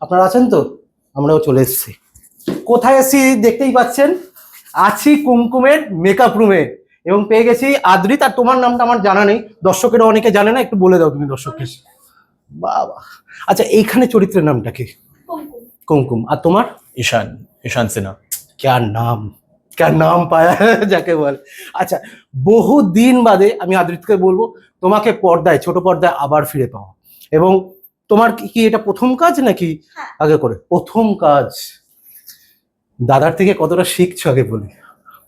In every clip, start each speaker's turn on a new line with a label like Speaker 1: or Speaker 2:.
Speaker 1: আপনারা আছেন তো? আমরাও চলে এসেছি। কোথায় এসেছি দেখতেই পাচ্ছেন, আছি কুমকুমের মেকআপ রুমে এবং পেয়ে গেছি আদ্রিত। আর তোমার নামটা আমার জানা নেই, দর্শকেরা অনেকে জানে না, একটু বলে দাও তুমি দর্শককে। বাবা, আচ্ছা এইখানে চরিত্রের নামটা কি? কুমকুম। আর তোমার?
Speaker 2: ईशान ईशान सिन्हा।
Speaker 1: क्या नाम, क्या नाम পায়া যাকে বলে। আচ্ছা, বহু দিন বাদে আমি আদ্রিতকে বলবো তোমাকে পর্দায়, ছোট পর্দায় আবার ফিরে পাওয়া। এবং তোমার কি এটা প্রথম কাজ নাকি আগে করে? প্রথম কাজ। দাদার থেকে কতটা শিখছো আগে বলি।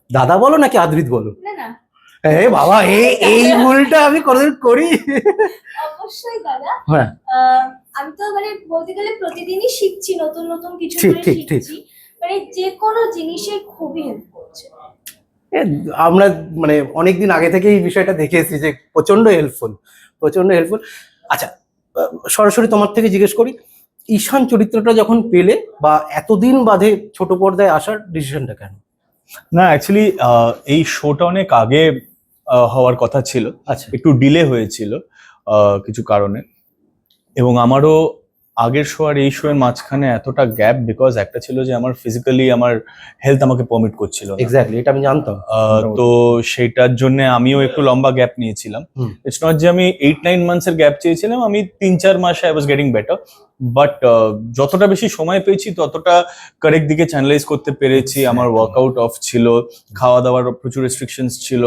Speaker 1: দাদা বলো নাকি আদ্রিত বলো?
Speaker 3: না না,
Speaker 1: এ বাবা, এই ভুলটা আমি কোনদিন করি?
Speaker 3: অবশ্যই দাদা।
Speaker 1: হ্যাঁ,
Speaker 3: আমি তো মানে বলতে গেলে প্রতিদিনই শিখছি, নতুন নতুন কিছু
Speaker 1: ঠিক,
Speaker 3: করে
Speaker 1: ঠিক, ঠিক।
Speaker 3: শিখছি। মানে যে কোনো জিনিসে খুবই হেল্প করছে।
Speaker 1: এ, আমরা মানে অনেকদিন আগে থেকে এই বিষয়টা দেখে এসেছি যে প্রচন্ড হেল্পফুল, প্রচন্ড হেল্পফুল। আচ্ছা, সরাসরি তোমার থেকে জিজ্ঞেস করি, ঈশান চরিত্রটা যখন পেলে বা এতদিন বাদে ছোট পর্দায় আসার ডিসিশনটা কেন?
Speaker 2: না অ্যাকচুয়ালি এই শোটা অনেক আগে হওয়ার কথা ছিল,
Speaker 1: আচ্ছা,
Speaker 2: একটু ডিলে হয়েছিল কিছু কারণে। এবং আমারও আগের শো আর এই শো এর মাঝখানে এতটা গ্যাপ, বিকজ একটা ছিল যে আমার ফিজিক্যালি আমার হেলথ আমাকে পারমিট করছিল না।
Speaker 1: এক্স্যাক্টলি, এটা আমি জানতাম।
Speaker 2: তো সেটার জন্য আমিও একটু লম্বা গ্যাপ নিয়েছিলাম। ইটস নট যে আমি 8-9 মান্থস এর গ্যাপ চেয়েছিলাম, আমি 3-4 মাসে I was getting better. But যতটা বেশি সময় পেয়েছি ততটা কারেক্ট দিকে চ্যানেলাইজ করতে পেরেছি। আমার ওয়ার্কআউট অফ ছিল, খাওয়া দাওয়ার প্রচুর রেস্ট্রিকশনস ছিল,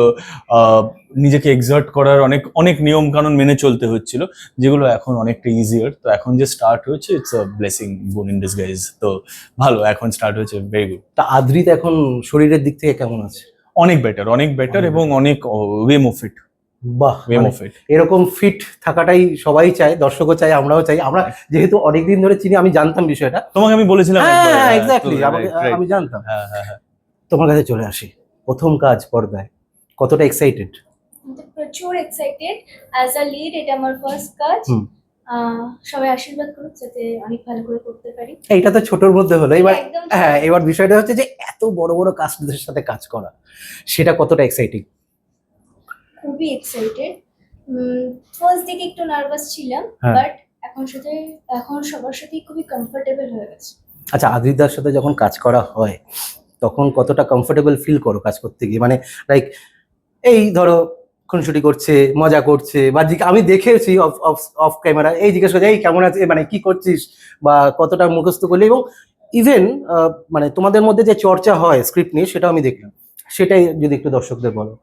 Speaker 2: নিজেকে এক্সার্ট করার অনেক অনেক নিয়ম কানুন মেনে চলতে হচ্ছিল, যেগুলো এখন অনেকটা ইজিয়ার। তো এখন যে স্টার্ট হয়েছে, ইটস আ ব্লেসিং, বোন ইন ডিসগাইজ। তো ভালো, এখন স্টার্ট হয়েছে, ভেরি গুড।
Speaker 1: তা আদ্রিত এখন শরীরের দিক থেকে কেমন আছে?
Speaker 2: অনেক বেটার, অনেক বেটার, এবং অনেক ওয়ে মোর ফিট।
Speaker 1: বাহ,
Speaker 2: ওয়ে মোর ফিট।
Speaker 1: এরকম ফিট থাকাটাই সবাই চায়, দর্শকও চাই, আমরাও চাই। আমরা যেহেতু অনেকদিন ধরে চিনি, আমি জানতাম বিষয়টা।
Speaker 2: তোমাকে আমি বলেছিলাম একবার।
Speaker 1: হ্যাঁ, এক্স্যাক্টলি,
Speaker 2: right, right.
Speaker 1: আমি জানতাম।
Speaker 2: হ্যাঁ হ্যাঁ হ্যাঁ।
Speaker 1: তোমার কাছে চলে আসি, প্রথম কাজ পর্দায়, কতটা এক্সাইটেড?
Speaker 3: আমি তো প্রচুর এক্সাইটেড। অ্যাজ আ লিড এটা আমার ফার্স্ট কাজ। সবাই আশীর্বাদ করুক যাতে অনেক ভালো করে করতে পারি।
Speaker 1: এইটা তো ছোটর মধ্যে হলো। এবার
Speaker 3: একদম ছোট।
Speaker 1: হ্যাঁ, এবার বিষয়টা হচ্ছে যে এত বড় বড় কাস্টদের সাথে কাজ করা, সেটা কতটা এক্সাইটিং?
Speaker 3: খুবই এক্সাইটেড। ফার্স্ট দিকে একটু নার্ভাস ছিলাম,
Speaker 1: হ্যাঁ।
Speaker 3: বাট এখন সবার সাথেই খুবই কমফোর্টেবল হয়ে গেছে।
Speaker 1: আচ্ছা, আদ্রিতার সাথে যখন কাজ করা হয় তখন কতটা কমফোর্টেবল ফিল করো কাজ করতে গিয়ে? মানে লাইক, এই ধরো খুনসুটি করছে, মজা করছে, বা আমি দেখেছি অফ অফ অফ ক্যামেরা, এই জিজ্ঞেস করছে এই কেমন আছে, মানে কি করছিস, বা কতটা মুখস্থ করলে। এবং ইভেন মানে তোমাদের মধ্যে যে চর্চা হয় স্ক্রিপ্ট নিয়ে, সেটাও আমি দেখলাম। সেটাই যদি একটু দর্শকদের বলো।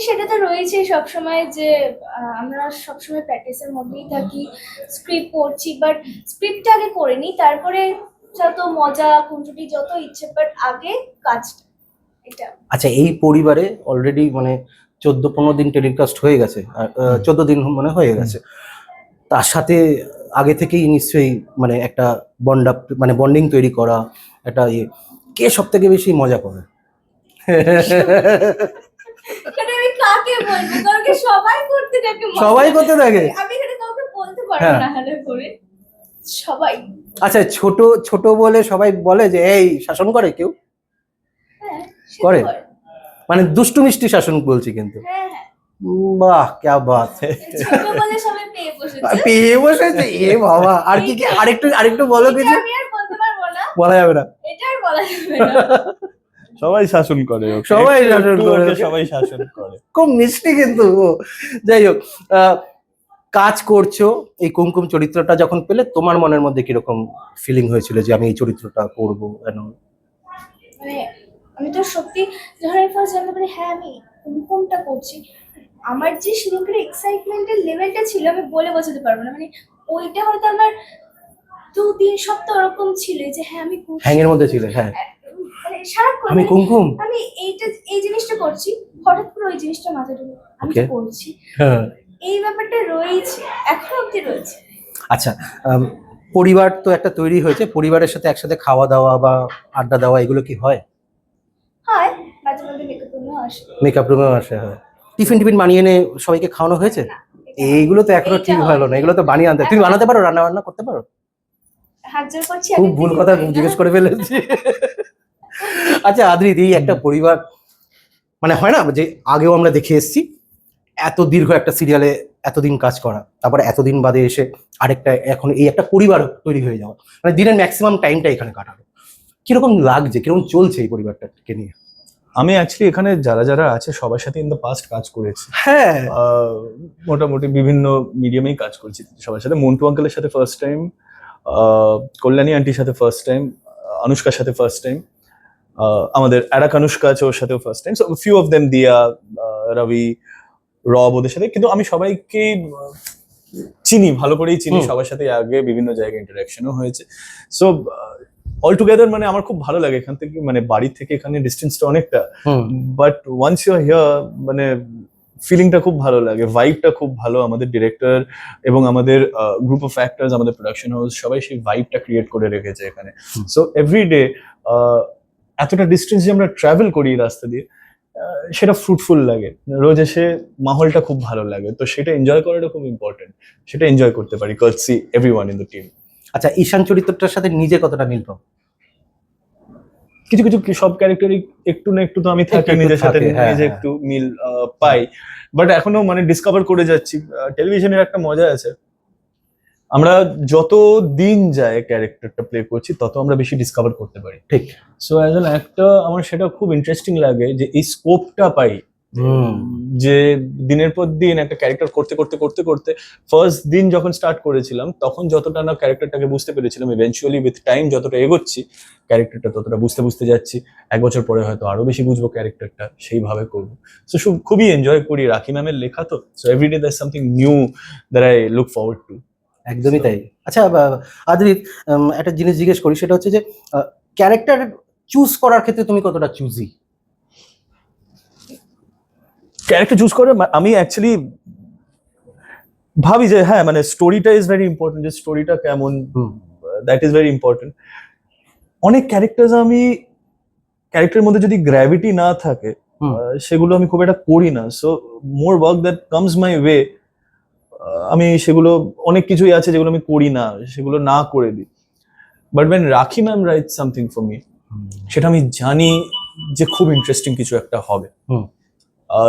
Speaker 3: সেটা তো রয়েছে সবসময় যে আমরা সবসময় প্র্যাকটিসের মধ্যেই থাকি, স্ক্রিপ্ট পড়ছি, বাট স্ক্রিপ্টটা আগে করে নিই, তারপরে যত মজা খুনসুটি যত ইচ্ছে, বাট আগে কাজটা, এটা।
Speaker 1: আচ্ছা, এই পরিবারে অলরেডি মানে 14-15 দিন টেলিকাস্ট হয়ে গেছে, 14 দিন মানে হয়ে গেছে। তার সাথে আগে থেকেই নিশ্চয়ই মানে একটা মানে বন্ডিং তৈরি করা, একটা কে সব থেকে বেশি মজা করে?
Speaker 3: সেটা আমি কাকে বলবো, কারণ কি সবাই করতে থাকে,
Speaker 1: সবাই করতে থাকে।
Speaker 3: আমি এখানে কাউকে বলতে পারবো
Speaker 1: হ্যাঁ।
Speaker 3: না হালে করে, সবাই।
Speaker 1: আচ্ছা, ছোট ছোট বলে সবাই বলে যে এই শাসন করে কেউ?
Speaker 3: হ্যাঁ, সে
Speaker 1: করে?
Speaker 3: করে।
Speaker 1: মানে দুষ্টু মিষ্টি শাসন বলছি কিন্তু।
Speaker 3: হ্যাঁ হ্যাঁ,
Speaker 1: বাহ, ক্যা বাত।
Speaker 3: ছোট বলে সবাই পেয়ে বসেছে।
Speaker 1: পেয়ে বসেছে, এ বাবা। আর কি কি আরেকটু বলো কিছু।
Speaker 3: এটা আমি আর বলতে পারবো না,
Speaker 1: বলা যাবে না।
Speaker 3: এটা আর বলা যাবে না।
Speaker 2: সবাই শাসন করে ওকে,
Speaker 1: সবাই
Speaker 2: একটু
Speaker 1: শাসন
Speaker 2: একটু
Speaker 1: করে
Speaker 2: ওকে
Speaker 1: ওকে।
Speaker 2: সবাই শাসন করে।
Speaker 1: খুব মিষ্টি কিন্তু ও। যাই হোক, কাজ করছো, এই কুমকুম চরিত্রটা যখন পেলে তোমার মনের মধ্যে কিরকম ফিলিং হয়েছিল যে আমি এই চরিত্রটা করবো?
Speaker 3: মানে আমি তো সত্যি যখন আমি ফার্স্ট জানতে পারি হ্যাঁ আমি কোনটা করছি, আমার যে সেদিনকার এক্সাইটমেন্টের লেভেলটা ছিল আমি বলে বোঝাতে পারবো না। মানে ওইটা হয়তো আমার 2-3 সপ্তাহ ওরকম ছিল যে হ্যাঁ আমি করছি।
Speaker 1: হ্যাংয়ের মধ্যে ছিল, হ্যাঁ,
Speaker 3: মানে সারাক্ষণ
Speaker 1: আমি কুমকুম।
Speaker 3: আমি এই জিনিসটা করছি, হঠাৎ করে ওই জিনিসটা মাথায় ঢুকে আমি তো
Speaker 1: Okay.
Speaker 3: করছি।
Speaker 1: হ্যাঁ।
Speaker 3: এই ব্যাপারটা রয়েছে, এখনো অব্দি রয়েছে।
Speaker 1: আচ্ছা, পরিবার তো একটা তৈরি হয়েছে, পরিবারের সাথে একসাথে খাওয়া দাওয়া বা আড্ডা দেওয়া এগুলো কি হয়?
Speaker 3: হয়, মাঝে মধ্যে মেকআপ রুমে আসে।
Speaker 1: মেকআপ রুমেও আসে, হয়। টিফিন বানিয়ে এনে সবাইকে খাওয়ানো হয়েছে?
Speaker 3: না,
Speaker 1: এইগুলো তো এখনো ঠিক হলো না, এগুলো তো বানিয়ে আনতে। তুমি বানাতে পারো, রান্না বান্না করতে পারো?
Speaker 3: হাত জোর করছি,
Speaker 1: খুব
Speaker 3: আগের
Speaker 1: ভুল
Speaker 3: থেকে
Speaker 1: কথা
Speaker 3: পারি না।
Speaker 1: জিজ্ঞেস করে ফেলেছি। আচ্ছা আদ্রিত, এই একটা পরিবার মানে হয় না যে আগেও আমরা দেখে এসেছি, এত দীর্ঘ একটা সিরিয়ালে এতদিন কাজ করা, তারপরে এতদিন বাদে এসে আরেকটা এখন এই একটা পরিবার তৈরি হয়ে যাওয়া, মানে দিনের ম্যাক্সিমাম টাইমটা এখানে কাটানো, কিরকম লাগছে, কিরকম চলছে এই পরিবারটাকে নিয়ে?
Speaker 2: আমি অ্যাকচুয়ালি এখানে যারা যারা আছে সবার সাথে ইন দ্য পাস্ট কাজ করেছি।
Speaker 1: হ্যাঁ,
Speaker 2: মোটামুটি বিভিন্ন মিডিয়ামেই কাজ করছি সবার সাথে। মন্টু আঙ্কেলের সাথে ফার্স্ট টাইম, কল্যাণী আন্টির সাথে ফার্স্ট টাইম, অনুষ্কার সাথে ফার্স্ট টাইম, আমাদের অ্যারাক অনুষ্কা আছে ওর সাথেও first time. So few of them, দিয়া, রবি, রব, ওদের সাথে। কিন্তু আমি সবাইকে চিনি, ভালো করেই চিনি, সবার সাথে আগে বিভিন্ন জায়গায় ইন্টারাকশনও হয়েছে। সো অল টুগেদার মানে আমার খুব ভালো লাগে এখান থেকে, মানে বাড়ি থেকে এখানে ডিস্টেন্সটা অনেকটা, but once you are here মানে ফিলিংটা খুব ভালো লাগে, ভাইবটা খুব ভালো। আমাদের ডিরেক্টর এবং আমাদের গ্রুপ অফ অ্যাক্টরস, আমাদের প্রোডাকশন হাউস, সবাই সেই ভাইবটা ক্রিয়েট করে রেখেছে এখানে। সো এভরিডে এতটা ডিস্টেন্স যে আমরা ট্রাভেল করি রাস্তা দিয়ে, সেটা ফ্রুটফুল লাগে। রোজ এসে মাহলটা খুব ভালো লাগে, তো সেটা এনজয় করাটা খুব ইম্পর্টেন্ট। সেটা এনজয় করতে পারি কার্টসি এভরিওয়ান ইন দ্য টিম।
Speaker 1: আচ্ছা, ঈশান চরিত্রটার সাথে নিজে কতটা মিল পাও?
Speaker 2: কিছু কিছু সব ক্যারেক্টারই একটু না একটু তো আমি থাকি,
Speaker 1: একটু
Speaker 2: নিজের সাথে
Speaker 1: থাকে, হ্যাঁ,
Speaker 2: নিজে
Speaker 1: হ্যাঁ।
Speaker 2: একটু মিল পাই, বাট এখনো মানে ডিসকভার করে যাচ্ছি। টেলিভিশনের একটা মজা আছে, আমরা যত দিন যায় ক্যারেক্টারটা প্লে করছি তত আমরা বেশি ডিসকভার করতে পারি।
Speaker 1: ঠিক।
Speaker 2: সো অ্যাজ অ্যান অ্যাক্টর আমার সেটা খুব ইন্টারেস্টিং লাগে যে এই স্কোপটা পাই, যে দিনের পর দিন একটা ক্যারেক্টার করতে করতে করতে করতে ফার্স্ট দিন যখন স্টার্ট করেছিলাম তখন যতটা না ক্যারেক্টারটাকে বুঝতে পেরেছিলাম, ইভেনচুয়ালি উইথ টাইম যতটা এগোচ্ছি ক্যারেক্টারটা ততটা বুঝতে বুঝতে যাচ্ছি। 1 বছর পরে হয়তো আরো বেশি বুঝবো ক্যারেক্টারটা, সেইভাবে করবো। সো খুবই এনজয় করি, রাখি ম্যামের লেখা তো, so everyday there something new that I look forward to.
Speaker 1: একদমই তাই। আচ্ছা আদ্রিত, একটা জিনিস জিজ্ঞেস করি, সেটা হচ্ছে যে ক্যারেক্টার চুজ করার ক্ষেত্রে তুমি কতটা চুজি?
Speaker 2: ক্যারেক্টার চুজ করে আমি অ্যাকচুয়ালি ভাবি যে হ্যাঁ মানে স্টোরিটা ইজ ভেরি ইম্পর্টেন্ট, যে স্টোরিটা কেমন, দ্যাট ইজ ভেরি ইম্পর্টেন্ট। অনেক ক্যারেক্টার আমি ক্যারেক্টারের মধ্যে যদি গ্র্যাভিটি না থাকে সেগুলো আমি খুব একটা করি না। So more work that comes my way, আমি সেগুলো, অনেক কিছুই আছে যেগুলো আমি করি না, সেগুলো না করে দিই। বাট ওয়েন রাখি ma'am right something for me, সেটা আমি জানি যে খুব ইন্টারেস্টিং কিছু একটা হবে।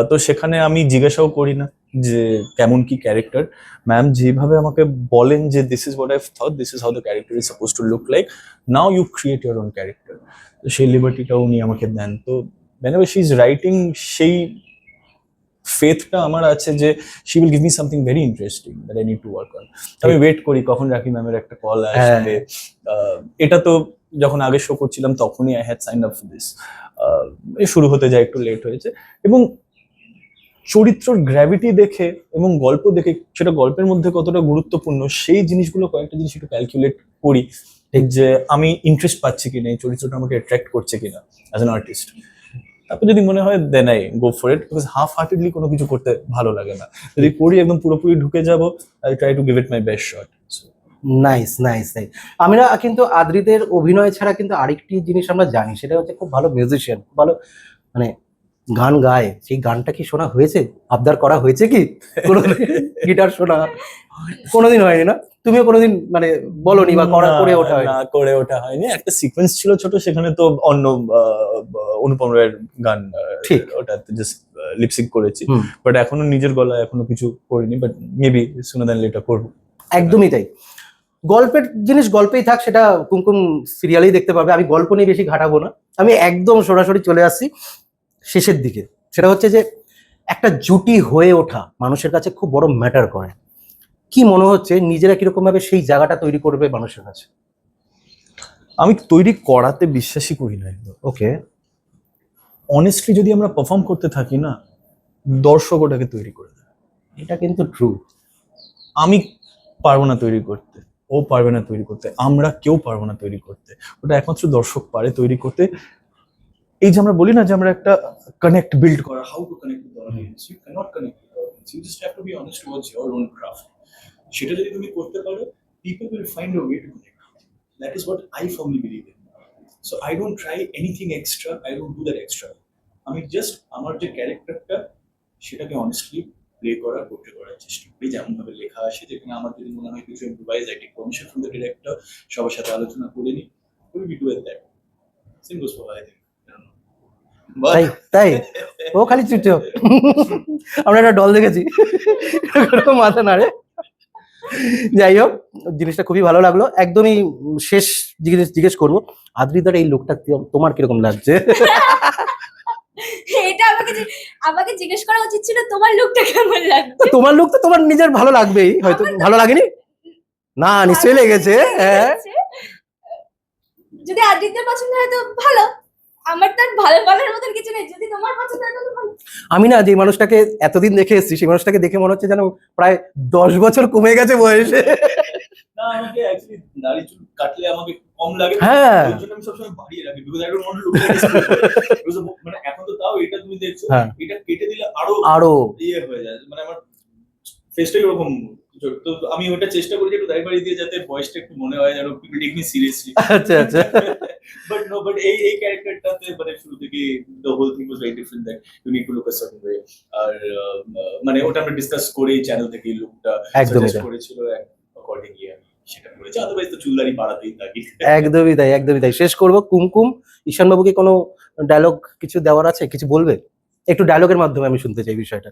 Speaker 2: তো সেখানে আমি জিজ্ঞাসাও করি না যে কেমন কি ক্যারেক্টার, ম্যাম যেভাবে আমাকে বলেন যে this is what I thought, this is how the character is suppose to look like, now you create your own character. তো সেই লিবার্টিটাও উনি আমাকে দেন। তো whenever she is writing, সেই ফেথটা আমার আছে যে she will give me something very interesting that I need to work on. আমি ওয়েট করি কখন রাখি ম্যামের একটা কল আসবে। এটা তো যখন আগে শো করছিলাম তখনই I had signed up for this. শুরু হতে যায় একটু লেট হয়েছে, এবং চরিত্রর গ্র্যাভিটি দেখে এবং গল্প দেখে সেটা গল্পের মধ্যে কতটা গুরুত্বপূর্ণ সেই জিনিসগুলো, কয়েকটা জিনিস একটু ক্যালকুলেট করি যে আমি ইন্টারেস্ট পাচ্ছি কিনা, এই চরিত্রটা আমাকে অ্যাট্রাক্ট করছে কিনা অ্যাজ অ্যান আর্টিস্ট। তারপর যদি মনে হয় then I go for it, because half heartedly কোনো কিছু করতে ভালো লাগে না। যদি করি একদম পুরোপুরি ঢুকে যাবো, I try to give it my best shot.
Speaker 1: Nice nice nice. আমরা কিন্তু আদ্রিতের অভিনয় ছাড়া কিন্তু আরেকটি জিনিস আমরা জানি, সেটা হচ্ছে খুব ভালো মিউজিশিয়ান, ভালো মানে গান গায়। সেই গানটা কি শোনা হয়েছে, আবদার করা হয়েছে কি কোনোদিন? গিটার শোনা কোনোদিন হয়নি না? তুমিও কোনোদিন মানে বলনি বা করে ওঠা হয়নি?
Speaker 2: না, করে ওঠা হয়নি। একটা সিকোয়েন্স ছিল ছোট, সেখানে তো অন্য অনুপম রায়ের গান,
Speaker 1: ঠিক,
Speaker 2: ওটাতে জাস্ট লিপসিং করেছি, বাট এখনো নিজের গলায় এখনো কিছু করিনি, বাট মেবি সুনার দ্যান লেটার করবো।
Speaker 1: একদমই তাই। গল্পের জিনিস গল্পেই থাক, সেটা কুমকুম সিরিয়ালেই দেখতে পাবে। আমি গল্প নিয়ে বেশি ঘাটাবো না, আমি একদম সরাসরি চলে আসছি শেষের দিকে। সেটা হচ্ছে যে একটা জুটি হয়ে ওঠা মানুষের কাছে খুব বড় ম্যাটার করে। কি মনে হচ্ছে নিজেরা কিরকম ভাবে সেই জায়গাটা তৈরি করবে মানুষের কাছে?
Speaker 2: আমি তৈরি করাতে বিশ্বাসই করি না একদম।
Speaker 1: ওকে,
Speaker 2: অনেস্টলি যদি আমরা পারফর্ম করতে থাকি না, দর্শক ওটাকে তৈরি করে দেয়।
Speaker 1: এটা কিন্তু ট্রু।
Speaker 2: আমি পারবো না তৈরি করতে, ও পারবে না তৈরি করতে, আমরা কেউ পারবো না তৈরি করতে, ওটা একমাত্র দর্শক পারে তৈরি করতে। এই যে আমরা বলি না যে আমরা একটা কানেক্ট বিল্ড করা, how to connect with audience, you can't connect with audience, you just have to be honest towards your own craft. সেটা যদি তুমি করতে পারো, people will find a way to connect. That is what I firmly believe in. So I don't try anything extra, I don't do that extra. আমি just আমার যে ক্যারেক্টারটা সেটাকে অনেস্টলি প্লে করতে করার চেষ্টা করি, যেমন ভাবে লেখা আসে। যেখানে আমার যদি মনে হয় কিছু improvise, I take permission from the director, সবার সাথে আলোচনা করে নিই, we do it that. Same goes for I think.
Speaker 1: তাই তাই ও খালি চুপচাপ আমরা একটা ডল দেখেছি এরকম মাথা নাড়ে। যাই হোক, জিনিসটা খুবই ভালো লাগলো। একদমই শেষ জিনিস জিজ্ঞেস করবো, আদ্রিতার এই লোকটা তোমার কিরকম লাগছে?
Speaker 3: এটা আমাকে জিজ্ঞেস করা উচিত ছিল তোমার লুকটা কেমন
Speaker 1: তো
Speaker 3: লাগছে।
Speaker 1: তোমার লোক তো তোমার নিজের ভালো লাগবেই, হয়তো ভালো লাগেনি না, নিশ্চয়ই লেগেছে। হ্যাঁ,
Speaker 3: যদি আদিত্যের পছন্দ হয় তো ভালো, আমার তো আর ভালো বলার মতন কিছু নেই, যদি তোমার পছন্দ হয় তো ভালো।
Speaker 1: আমি না যে মানুষটাকে এতদিন দেখে এসেছি, সেই মানুষটাকে দেখে মনে হচ্ছে যেন প্রায় 10 বছর কমে গেছে বয়সে।
Speaker 2: না আমাকে অ্যাকচুয়ালি দাড়ি চুল কাটলে আমাকে কম লাগে,
Speaker 1: হ্যাঁ।
Speaker 2: ওই জন্য আমি সবসময় বাড়িয়ে রাখি because I don't want to look like মানে এখন তো তাও এটা তুমি দেখছো,
Speaker 1: হ্যাঁ।
Speaker 2: এটা কেটে দিলে আরো
Speaker 1: আরো
Speaker 2: ইয়ে হয়ে যায়, মানে আমার ফেসটাই ওরকম। তো আমি ওটা চেষ্টা করি যে একটু দাড়ি বাড়ি দিয়ে যাতে বয়সটা একটু মনে হয় যেন পিপল টেক মি সিরিয়াসলি।
Speaker 1: আচ্ছা আচ্ছা।
Speaker 2: বাট এই ক্যারেক্টারটাতে মানে শুরু থেকে the whole thing was very different, that you need to look a certain way. আর মানে ওটা আমরা ডিসকাস করে চ্যানেল থেকে লুকটা
Speaker 1: একদমই
Speaker 2: সাজেস্ট
Speaker 1: তাই।
Speaker 2: করেছিল, অ্যাকর্ডিংলি আমি সেটা করেছি, আদারওয়াইজ তো চুলদারি বাড়াতেই থাকি।
Speaker 1: একদমই তাই, একদমই তাই। শেষ করবো, কুমকুম, ঈশান বাবুকে কোনো ডায়লগ কিছু দেওয়ার আছে, কিছু বলবে? একটু ডায়লগের মাধ্যমে আমি শুনতে চাই বিষয়টা।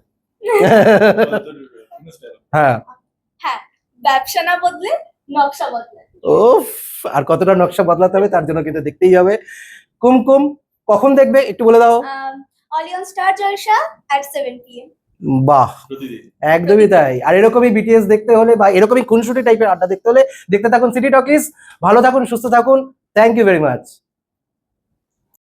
Speaker 1: হ্যাঁ।
Speaker 3: হ্যাঁ, ব্যবসা না বদলে নকশা বদলে।
Speaker 1: ওফ, আর কতটা নকশা বদলাতে হবে তার জন্য কিন্তু দেখতেই হবে। কুমকুম কখন দেখবে একটু বলে দাও।
Speaker 3: অলিয়ন স্টার জলসা at 7 PM।
Speaker 1: বাহ,
Speaker 2: প্রতিদিন
Speaker 1: একদমই তাই। আর এরকমই বিটিএস দেখতে হলে বা এরকমই খুনসুটি টাইপের আড্ডা দেখতে হলে দেখতে থাকুন সিটি টকিজ। ভালো থাকুন, সুস্থ থাকুন। Thank you very much.